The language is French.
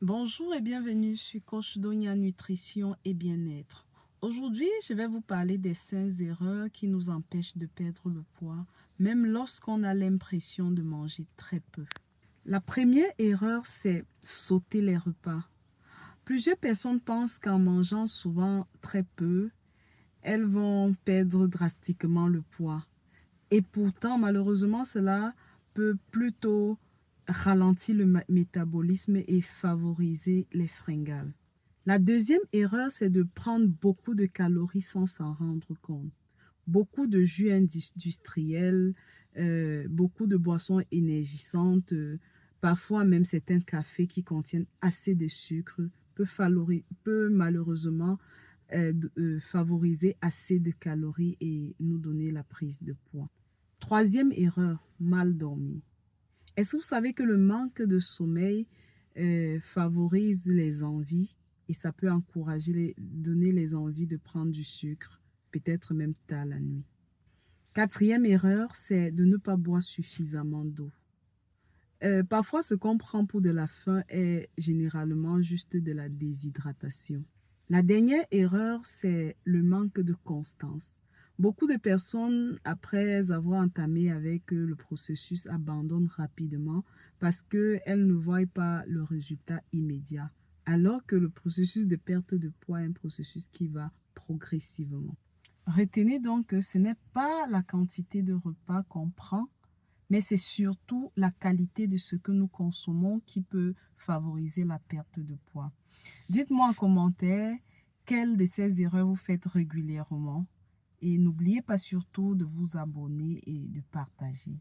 Bonjour et bienvenue sur Coach Donia Nutrition et Bien-être. Aujourd'hui, je vais vous parler des 5 erreurs qui nous empêchent de perdre le poids, même lorsqu'on a l'impression de manger très peu. La première erreur, c'est sauter les repas. Plusieurs personnes pensent qu'en mangeant souvent très peu, elles vont perdre drastiquement le poids. Et pourtant, malheureusement, cela peut plutôt ralentir le métabolisme et favoriser les fringales. La deuxième erreur, c'est de prendre beaucoup de calories sans s'en rendre compte. Beaucoup de jus industriels, beaucoup de boissons énergisantes, parfois même certains cafés qui contiennent assez de sucre peut malheureusement favoriser assez de calories et nous donner la prise de poids. Troisième erreur, mal dormir. Est-ce que vous savez que le manque de sommeil favorise les envies et ça peut donner les envies de prendre du sucre, peut-être même tard la nuit. Quatrième erreur, c'est de ne pas boire suffisamment d'eau. Parfois, ce qu'on prend pour de la faim est généralement juste de la déshydratation. La dernière erreur, c'est le manque de constance. Beaucoup de personnes, après avoir entamé avec le processus, abandonnent rapidement parce qu'elles ne voient pas le résultat immédiat, alors que le processus de perte de poids est un processus qui va progressivement. Retenez donc que ce n'est pas la quantité de repas qu'on prend, mais c'est surtout la qualité de ce que nous consommons qui peut favoriser la perte de poids. Dites-moi en commentaire quelles de ces erreurs vous faites régulièrement et n'oubliez pas surtout de vous abonner et de partager.